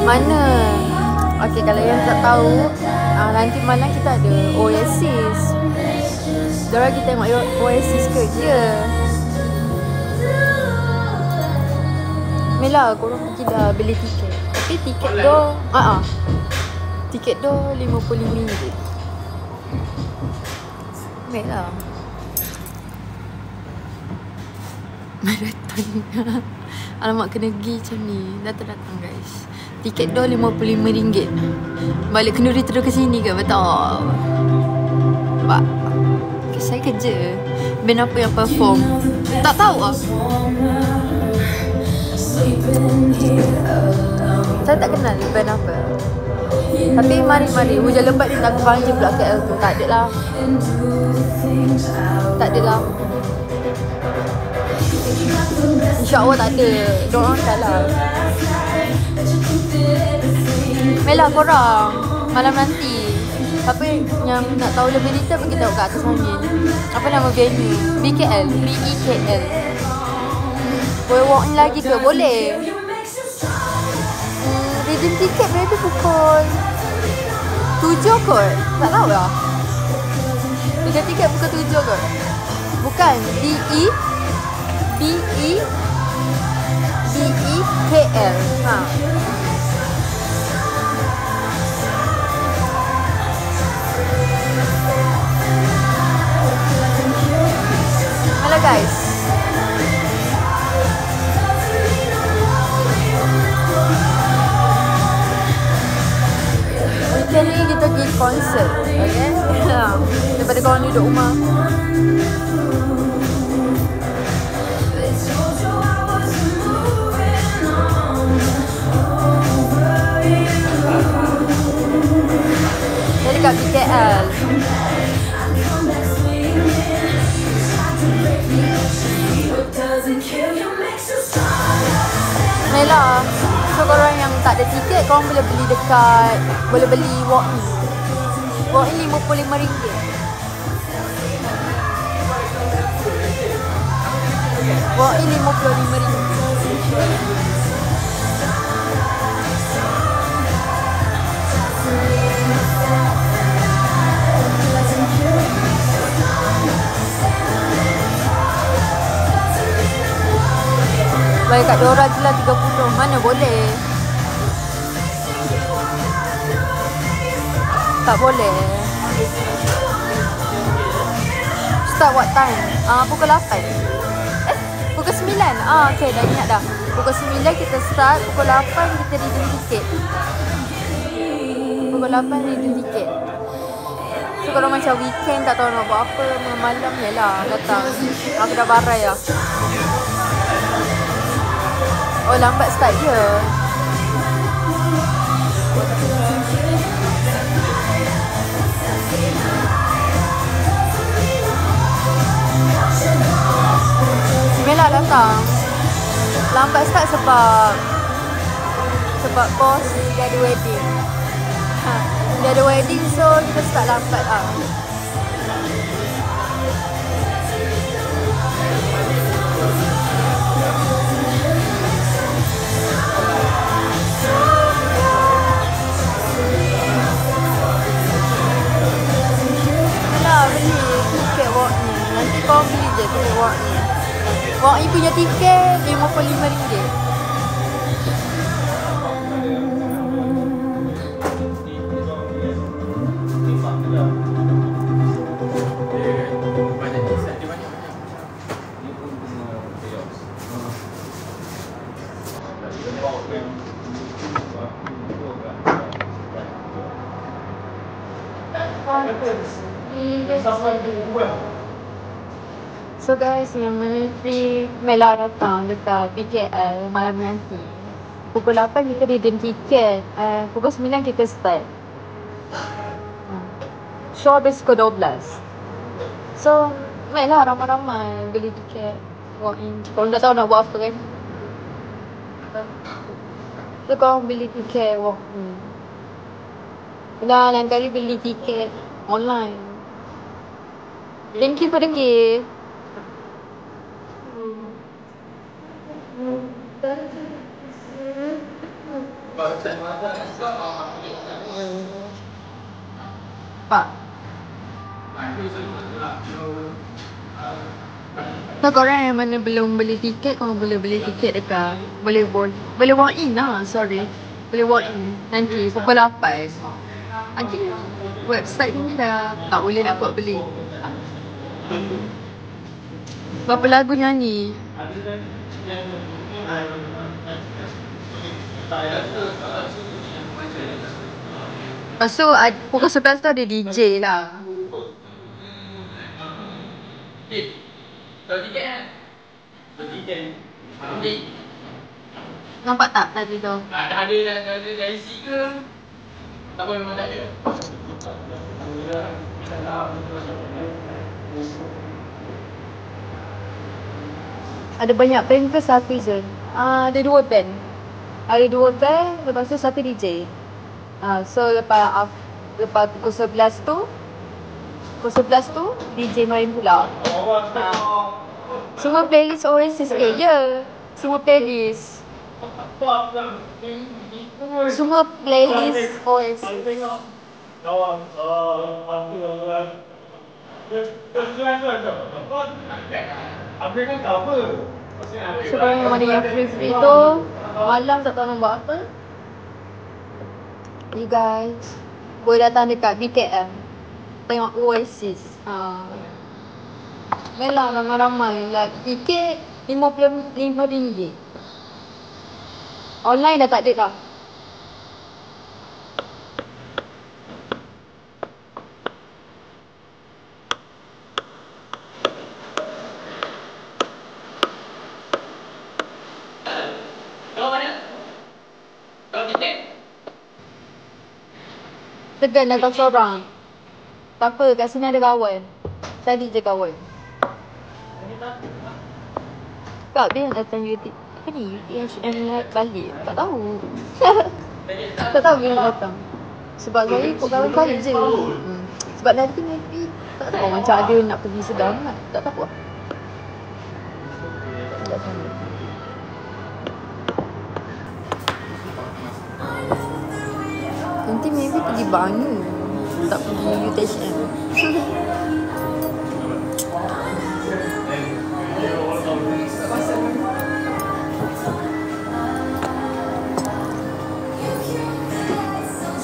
Mana? Okay, kalau yang tak tahu, nanti malam kita ada Oasis. Diorang kita tengok Oasis kerja. Mela, korang pergi dah beli tiket. Tapi tiket dah tiket dah RM55. Mela marathon. Alamak, kena pergi macam ni. Datang guys. Tiket dah RM55. Balik kenduri terus ke sini ke? Betul. Nampak? Saya kerja. Band apa yang perform? Tak tahu lah. Saya tak kenal band apa. Tapi mari hujan lebat ni lagu Bangja pula KL tu. Tak ada lah. Tak ada lah. InsyaAllah tak ada. Diorang salah. Mela korang malam nanti, apa yang nak tahu lebih detail pergi tengok kat atas angin. Apa nama venue? BKL. BEKL. Boleh walk in lagi ke? Boleh. Redeem tiket berapa pukul 7 kot? Tak tahu lah. Redeem tiket pukul 7 kot? Bukan. BEKL. Hello guys. Weekend ni kita pergi konsert. Okay. Daripada korang duduk rumah. Jadi kat BKL. Mela, so korang yang tak ada tiket, korang boleh beli dekat, boleh beli walk-in. Walk-in RM55. Walk-in RM55. Bayar kat diorang je lah 30. Mana boleh? Tak boleh. Start what time? Pukul 8. Pukul 9. Okay, dah ingat dah. Pukul 9 kita start. Pukul 8 kita redeem tiket. Pukul 8 redeem tiket. So kalau macam weekend tak tahu nak buat apa, malam je lah datang. Aku dah barai lah. Oh, lambat start je. Mela datang. Lambat start sebab bos dia ada wedding. Dia ada wedding, so kita start lambat lah. Beli tiket walk ni. Nanti kau beli je tiket walk ni. Walk ni punya tiket RM55. So guys, yang nanti Mela datang dekat BKL malam nanti. Pukul 8 kita redeem tiket. Pukul 9 kita start. Show habis pukul 12. So, Mela ramai-ramai beli tiket walk in. Kalau tak tahu nak buat apa kan. So korang beli tiket walk in. Dah lain kali beli tiket online. Thank you for the gift. Pak. So korang yang mana belum beli tiket, korang boleh beli tiket dekat boleh walk in lah, sorry. Boleh walk in nanti pukul 8. Nanti website ni dah tak boleh nak buat beli. Berapa lagu nyanyi? Lepas tu pukul 11 tu ada DJ lah. Nampak tak tadi tu? Ada IC ke? Tak apa, memang tak ada. Ada banyak band ke satu je? Ada 2 band. Ada 2 band, lepas tu satu DJ. So lepas pukul 11 tu, DJ main pula. Semua playlist Oasis je. Semua playlist Oasis. So korang yang mana yang free tu, malam tak tahu nak buat apa, you guys boleh datang dekat BKM tengok Oasis. Melah ramai-ramai lah. Tiket RM55. Online dah tak ada dah. Tegan datang seorang. Tak apa, kat sini ada kawan. Tadi je kawan. Kak, dia datang UTHM balik. Tak tahu. Tak tahu bila datang. Sebab saya ikut kawan saya je. Sebab nanti tak tahu macam ada nak pergi sedang kan. Tak tahu lah. Nanti maybe pergi Banyu. Tak pergi UTHM.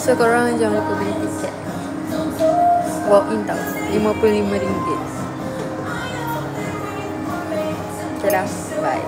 So korang jangan lupa beli tiket. Walk in tau, RM55. Okay dah, bye.